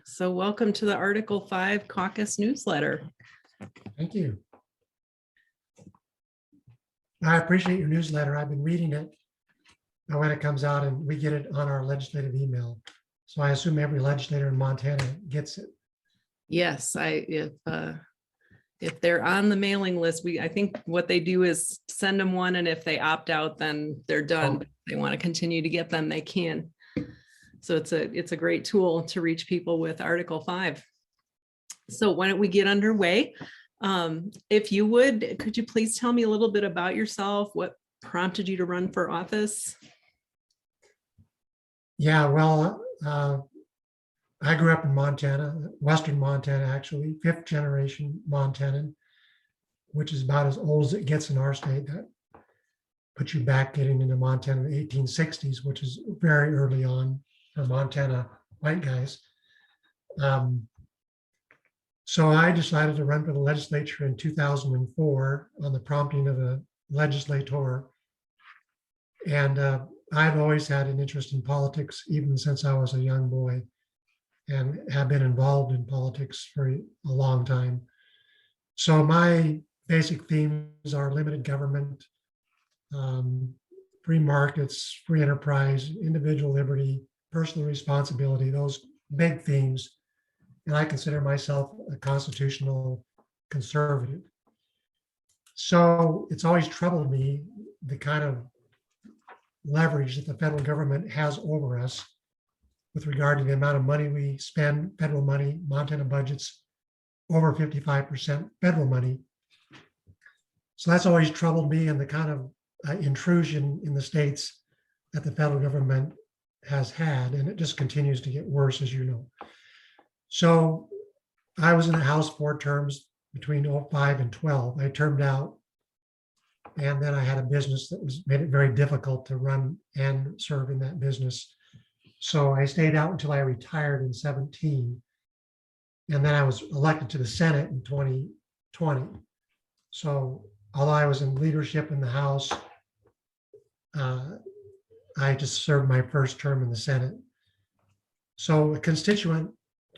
So welcome to the Article 5 Caucus newsletter. Thank you. I appreciate your newsletter. I've been reading it when it comes out, and we get it on our legislative email. So I assume every legislator in Montana gets it. Yes, if they're on the mailing list, I think what they do is send them one, and if they opt out, then they're done. Oh. But if they want to continue to get them, they can. So it's a great tool to reach people with Article 5. So why don't we get underway? If you would, could you please tell me a little bit about yourself? What prompted you to run for office? Yeah, well, I grew up in Montana, Western Montana, actually, 5th generation Montanan, which is about as old as it gets in our state. That puts you back getting into Montana in the 1860s, which is very early on for Montana white guys. So I decided to run for the legislature in 2004 on the prompting of a legislator. And I've always had an interest in politics, even since I was a young boy, and have been involved in politics for a long time. So my basic themes are limited government, free markets, free enterprise, individual liberty, personal responsibility, those big themes. And I consider myself a constitutional conservative. So it's always troubled me, the kind of leverage that the federal government has over us with regard to the amount of money we spend, federal money. Montana budget's over 55% federal money. So that's always troubled me, and the kind of intrusion in the states that the federal government has had, and it just continues to get worse, as you know. So I was in the House 4 terms between 05 and 12. I termed out, and then I had a business that made it very difficult to run and serve in that business. So I stayed out until I retired in 17. And then I was elected to the Senate in 2020. So although I was in leadership in the House, I just served my first term in the Senate. So a constituent,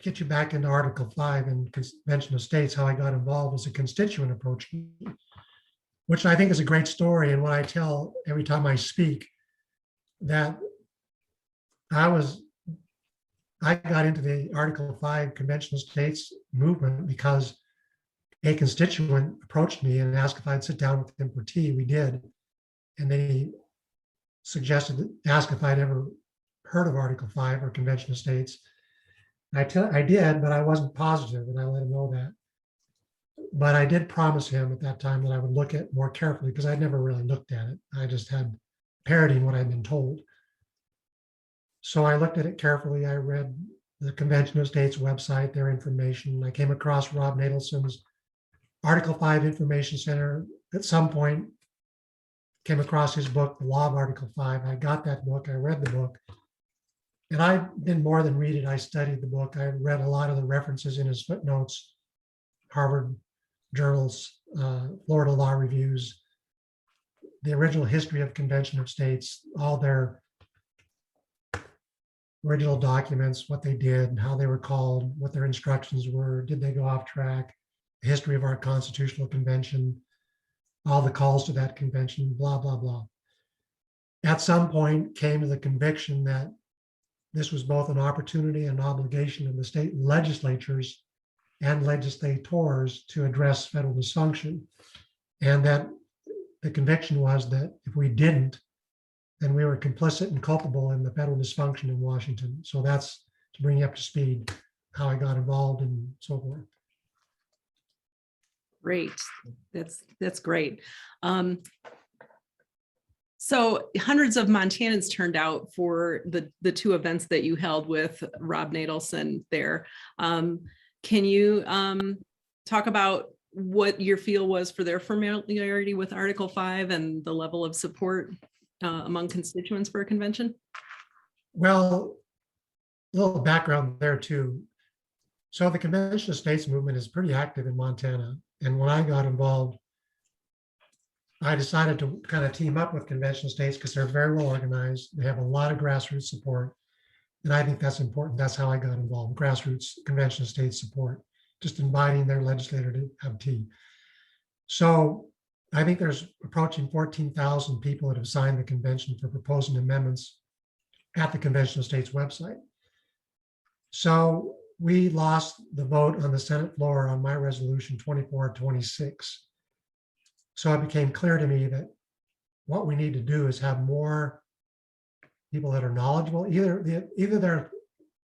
get you back into Article 5 and Convention of States, how I got involved as a constituent approached me, which I think is a great story. And what I tell every time I speak, that I got into the Article 5 Convention of States movement because a constituent approached me and asked if I'd sit down with him for tea. We did. And then he asked if I'd ever heard of Article 5 or Convention of States. I did, but I wasn't positive, and I let him know that. But I did promise him at that time that I would look at it more carefully, because I'd never really looked at it. I just had parroting what I'd been told. So I looked at it carefully. I read the Convention of States website, their information. I came across Rob Nadelson's Article 5 Information Center. At some point, came across his book, The Law of Article 5. I got that book. I read the book. And I did more than read it. I studied the book. I read a lot of the references in his footnotes, Harvard journals, Florida law reviews, the original history of Convention of States, all their original documents, what they did, how they were called, what their instructions were, did they go off track, the history of our constitutional convention, all the calls to that convention, blah, blah, blah. At some point came to the conviction that this was both an opportunity and an obligation of the state legislatures and legislators to address federal dysfunction. And that the conviction was that if we didn't, then we were complicit and culpable in the federal dysfunction in Washington. So that's to bring you up to speed, how I got involved and so forth. Great. That's great. So hundreds of Montanans turned out for the 2 events that you held with Rob Nadelson there. Can you talk about what your feel was for their familiarity with Article 5 and the level of support among constituents for a convention? Well, a little background there too. So the Convention of States movement is pretty active in Montana. And when I got involved, I decided to kind of team up with Convention of States because they're very well organized. They have a lot of grassroots support. And I think that's important. That's how I got involved, grassroots convention of state support, just inviting their legislator to have tea. So I think there's approaching 14,000 people that have signed the convention for proposing amendments at the Convention of States website. So we lost the vote on the Senate floor on my resolution 24-26. So it became clear to me that what we need to do is have more people that are knowledgeable, either they're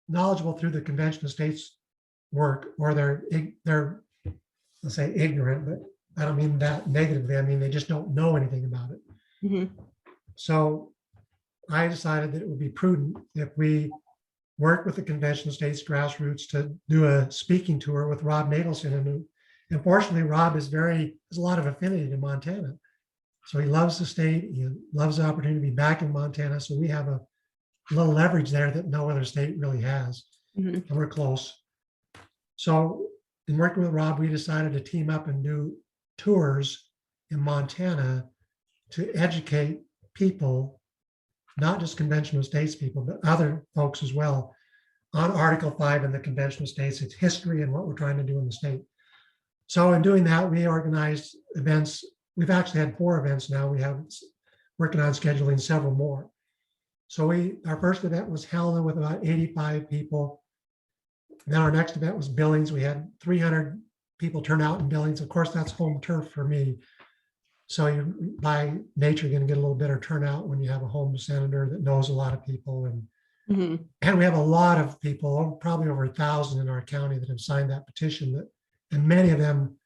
knowledgeable through the Convention of States work, or they're let's say ignorant, but I don't mean that negatively. I mean, they just don't know anything about it. Mhm. So I decided that it would be prudent if we work with the Convention of States grassroots to do a speaking tour with Rob Nadelson. And unfortunately, Rob has a lot of affinity to Montana. So he loves the state. He loves the opportunity to be back in Montana. So we have a little leverage there that no other state really has. Mhm. And we're close. So in working with Rob, we decided to team up and do tours in Montana to educate people, not just Convention of States people, but other folks as well, on Article 5 in the Convention of States, its history and what we're trying to do in the state. So in doing that, we organized events. We've actually had 4 events now. We have working on scheduling several more. So our first event was Helena with about 85 people. Then our next event was Billings. We had 300 people turn out in Billings. Of course, that's home turf for me. So you, by nature, you're going to get a little better turnout when you have a home senator that knows a lot of people. And we have a lot of people, probably over 1,000 in our county, that have signed that petition. And many of them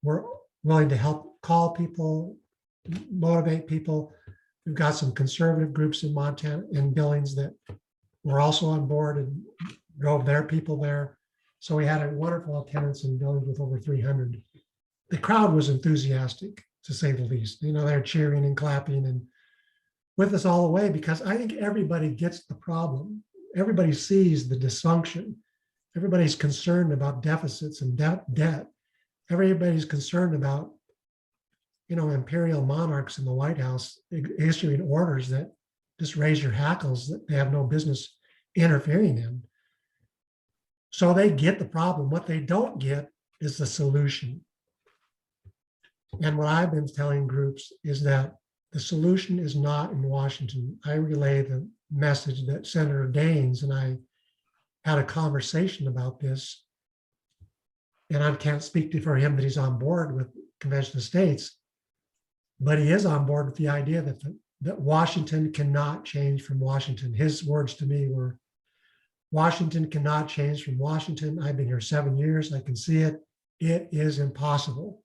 were willing to help call people, motivate people. We've got some conservative groups in Montana, in Billings, that were also on board and drove their people there. So we had a wonderful attendance in Billings with over 300. The crowd was enthusiastic, to say the least. You know, they're cheering and clapping and with us all the way, because I think everybody gets the problem. Everybody sees the dysfunction. Everybody's concerned about deficits and debt. Everybody's concerned about, you know, imperial monarchs in the White House issuing orders that just raise your hackles, that they have no business interfering in. So they get the problem. What they don't get is the solution. And what I've been telling groups is that the solution is not in Washington. I relay the message that Senator Daines and I had a conversation about this, and I can't speak for him that he's on board with Convention of States, but he is on board with the idea that Washington cannot change from Washington. His words to me were, Washington cannot change from Washington. I've been here 7 years. I can see it. It is impossible.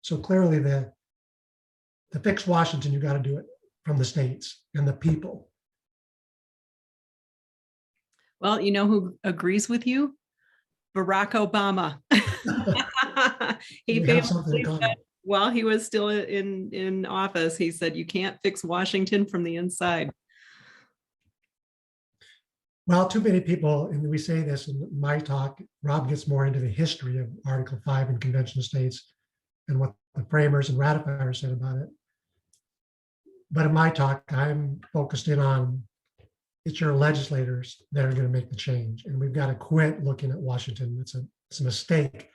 So clearly to fix Washington, you got to do it from the states and the people. Well, you know who agrees with you? Barack Obama. He We have something in famously common. said, while he was still in office, he said, you can't fix Washington from the inside. Well, too many people, and we say this in my talk, Rob gets more into the history of Article 5 in Convention of States and what the framers and ratifiers said about it. But in my talk, I'm focused in on it's your legislators that are going to make the change. And we've got to quit looking at Washington. It's a mistake.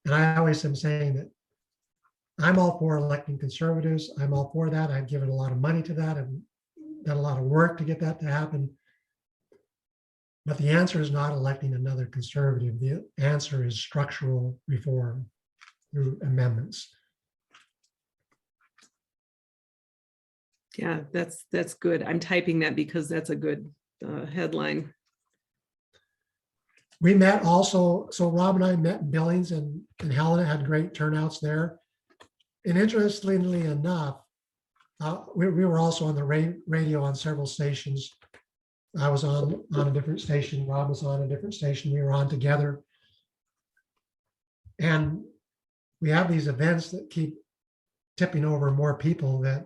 And I always am saying that I'm all for electing conservatives. I'm all for that. I've given a lot of money to that. I've done a lot of work to get that to happen. But the answer is not electing another conservative. The answer is structural reform through amendments. Yeah, that's good. I'm typing that because that's a good headline. We met also, so Rob and I met in Billings and Helena, had great turnouts there. And interestingly enough, we were also on the radio on several stations. I was on a different station. Rob was on a different station. We were on together. And we have these events that keep tipping over more people, that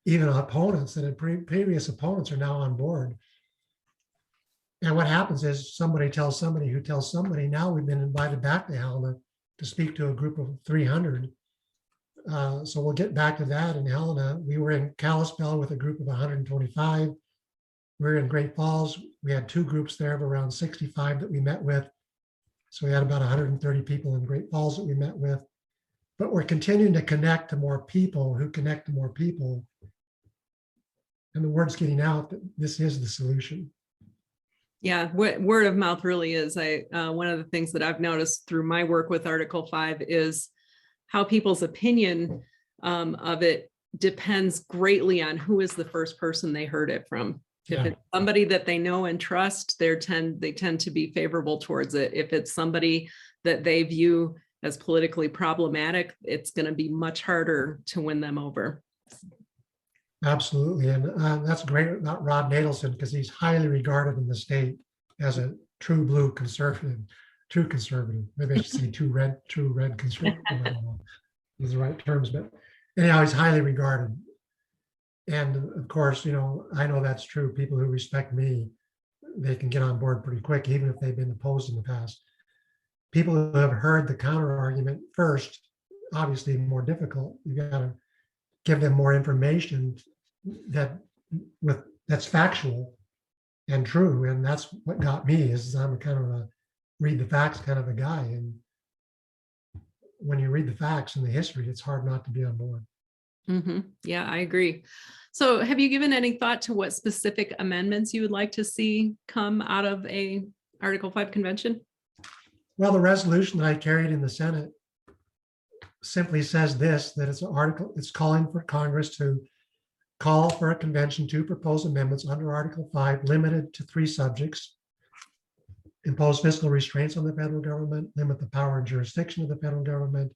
even opponents that had previous opponents are now on board. And what happens is somebody tells somebody who tells somebody. Now we've been invited back to Helena to speak to a group of 300. So we'll get back to that in Helena. We were in Kalispell with a group of 125. We're in Great Falls. We had 2 groups there of around 65 that we met with. So we had about 130 people in Great Falls that we met with. But we're continuing to connect to more people who connect to more people. And the word's getting out that this is the solution. Yeah, word of mouth really is. One of the things that I've noticed through my work with Article 5 is how people's opinion of it depends greatly on who is the first person they heard it from. If it's somebody that they know and trust, they tend to be favorable towards it. If it's somebody that they view as politically problematic, it's going to be much harder to win them over. Absolutely. And that's great about Rob Nadelson, because he's highly regarded in the state as a true blue conservative, true conservative. Maybe I should say true red conservative. I don't know these are the right terms, but anyhow, he's highly regarded. And of course, I know that's true. People who respect me, they can get on board pretty quick, even if they've been opposed in the past. People who have heard the counter argument first, obviously more difficult. You got to give them more information that's factual and true. And that's what got me, is I'm kind of a read the facts kind of a guy. And when you read the facts and the history, it's hard not to be on board. Mm-hmm. Yeah, I agree. So have you given any thought to what specific amendments you would like to see come out of a Article 5 convention? Well, the resolution that I carried in the Senate simply says this, that it's calling for Congress to call for a convention to propose amendments under Article 5 limited to 3 subjects: impose fiscal restraints on the federal government, limit the power and jurisdiction of the federal government,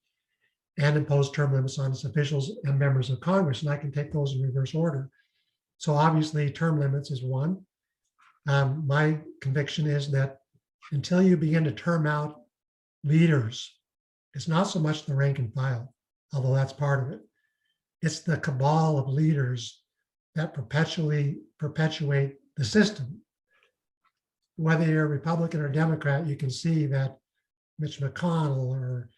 and impose term limits on its officials and members of Congress. And I can take those in reverse order. So obviously term limits is one. My conviction is that until you begin to term out leaders, it's not so much the rank and file, although that's part of it. It's the cabal of leaders that perpetuate the system. Whether you're a Republican or Democrat, you can see that Mitch McConnell, or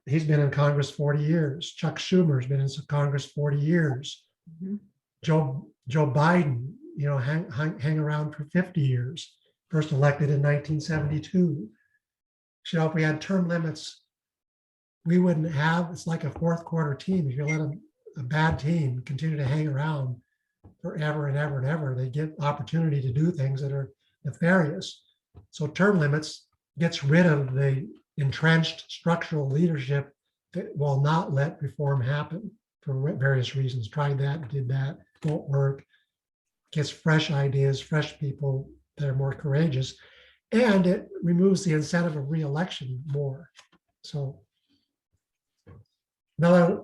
he's been in Congress 40 years. Chuck Schumer's been in Congress 40 years. Mm-hmm. Joe Biden, hang around for 50 years. First elected in 1972. So if we had term limits, we wouldn't have, it's like a fourth quarter team. If you let a bad team continue to hang around forever and ever and ever, they get opportunity to do things that are nefarious. So term limits gets rid of the entrenched structural leadership that will not let reform happen for various reasons. Tried that, did that, won't work. Gets fresh ideas, fresh people that are more courageous, and it removes the incentive of re-election more. So another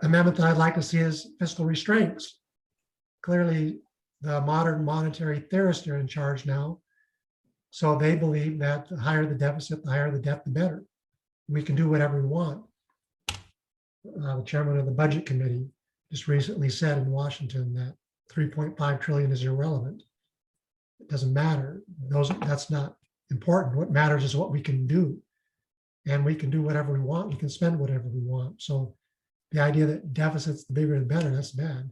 amendment that I'd like to see is fiscal restraints. Clearly, the modern monetary theorists are in charge now. So they believe that the higher the deficit, the higher the debt, the better. We can do whatever we want. The chairman of the budget committee just recently said in Washington that 3.5 trillion is irrelevant. It doesn't matter. That's not important. What matters is what we can do. And we can do whatever we want. We can spend whatever we want. So the idea that deficits, the bigger the better, that's bad.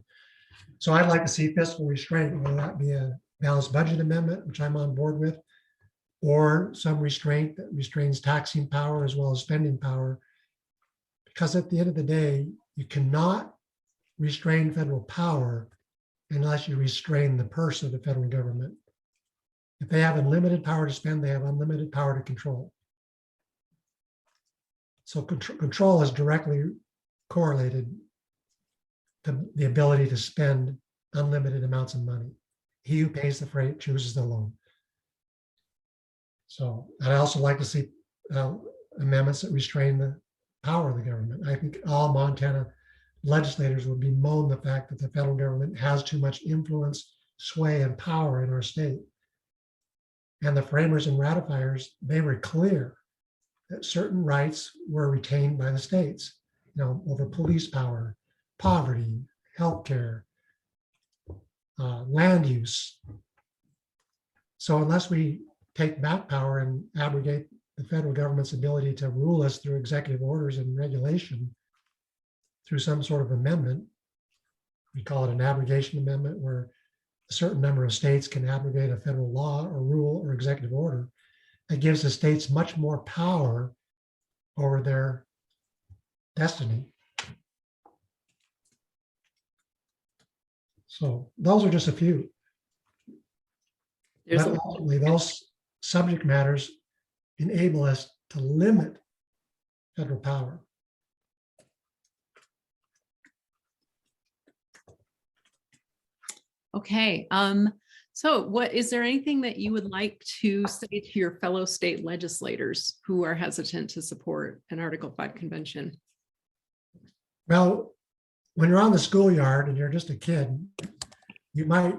So I'd like to see fiscal restraint, whether that be a balanced budget amendment, which I'm on board with, or some restraint that restrains taxing power as well as spending power. Because at the end of the day, you cannot restrain federal power unless you restrain the purse of the federal government. If they have unlimited power to spend, they have unlimited power to control. So control is directly correlated to the ability to spend unlimited amounts of money. He who pays the freight chooses the loan. So I'd also like to see amendments that restrain the power of the government. I think all Montana legislators would bemoan the fact that the federal government has too much influence, sway, and power in our state. And the framers and ratifiers, they were clear that certain rights were retained by the states, over police power, poverty, healthcare, land use. So unless we take back power and abrogate the federal government's ability to rule us through executive orders and regulation through some sort of amendment, we call it an abrogation amendment, where a certain number of states can abrogate a federal law or rule or executive order, that gives the states much more power over their destiny. So those are just a few. There's But ultimately, those subject matters enable us to limit federal power. Okay. So is there anything that you would like to say to your fellow state legislators who are hesitant to support an Article 5 convention? Well, when you're on the schoolyard and you're just a kid, you might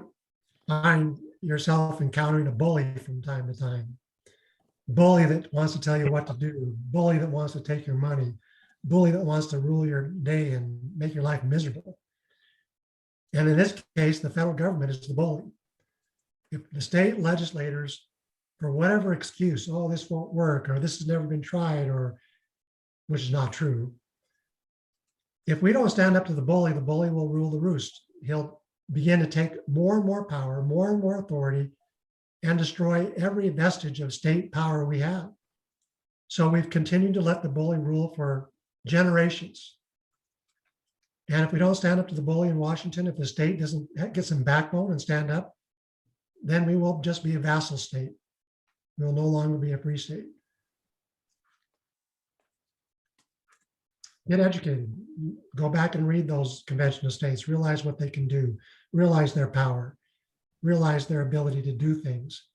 find yourself encountering a bully from time to time. Bully that wants to tell you what to do, bully that wants to take your money, bully that wants to rule your day and make your life miserable. And in this case, the federal government is the bully. If the state legislators, for whatever excuse, oh, this won't work, or this has never been tried, or which is not true. If we don't stand up to the bully will rule the roost. He'll begin to take more and more power, more and more authority, and destroy every vestige of state power we have. So we've continued to let the bully rule for generations. And if we don't stand up to the bully in Washington, if the state doesn't get some backbone and stand up, then we will just be a vassal state. We will no longer be a free state. Get educated. Go back and read those convention of states. Realize what they can do. Realize their power. Realize their ability to do things.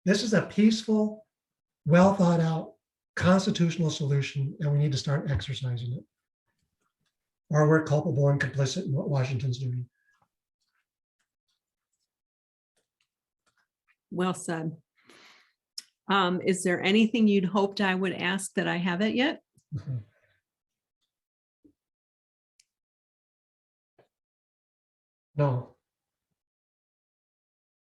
This is a peaceful, well thought out constitutional solution, and we need to start exercising it. Or we're culpable and complicit in what Washington's doing. Well said. Is there anything you'd hoped I would ask that I haven't yet? No.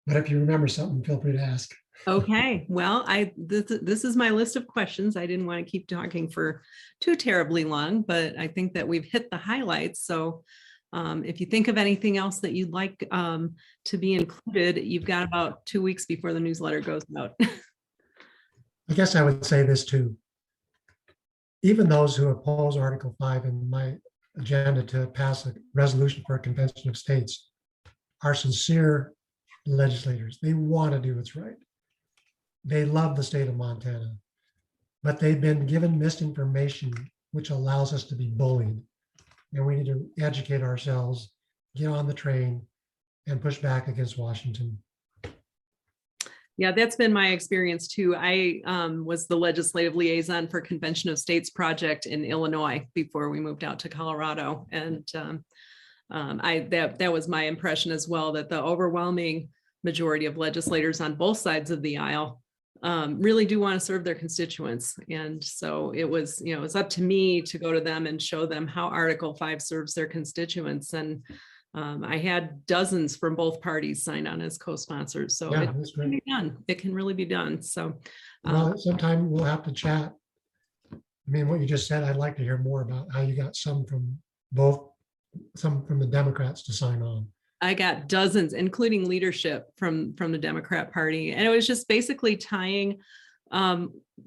But if you remember something, feel free to ask. Okay, well, this is my list of questions. I didn't want to keep talking for too terribly long, but I think that we've hit the highlights. So if you think of anything else that you'd like to be included, you've got about 2 weeks before the newsletter goes out. I guess I would say this too. Even those who oppose Article 5 in my agenda to pass a resolution for a convention of states are sincere legislators. They want to do what's right. They love the state of Montana, but they've been given misinformation, which allows us to be bullied. And we need to educate ourselves, get on the train, and push back against Washington. Yeah, that's been my experience too. I was the legislative liaison for Convention of States project in Illinois before we moved out to Colorado. And that was my impression as well, that the overwhelming majority of legislators on both sides of the aisle really do want to serve their constituents. And so it was up to me to go to them and show them how Article 5 serves their constituents. And I had dozens from both parties signed on as co-sponsors. So Yeah, it can be done. It can really be done. So well, sometime we'll have to chat. I mean, what you just said, I'd like to hear more about how you got some from the Democrats to sign on. I got dozens, including leadership from the Democrat Party. And it was just basically tying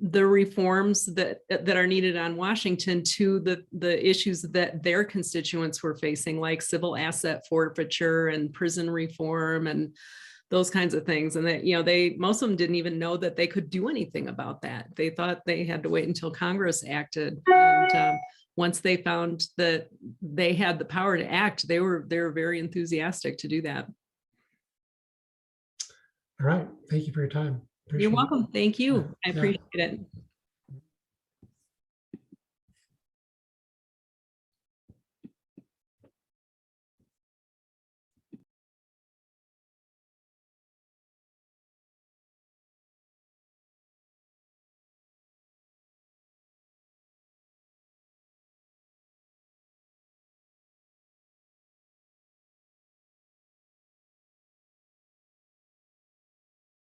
the reforms that are needed on Washington to the issues that their constituents were facing, like civil asset forfeiture and prison reform and those kinds of things. And that, most of them didn't even know that they could do anything about that. They thought they had to wait until Congress acted. And once they found that they had the power to act, they were very enthusiastic to do that. All right. Thank you for your time. You're welcome. Thank you. I appreciate it.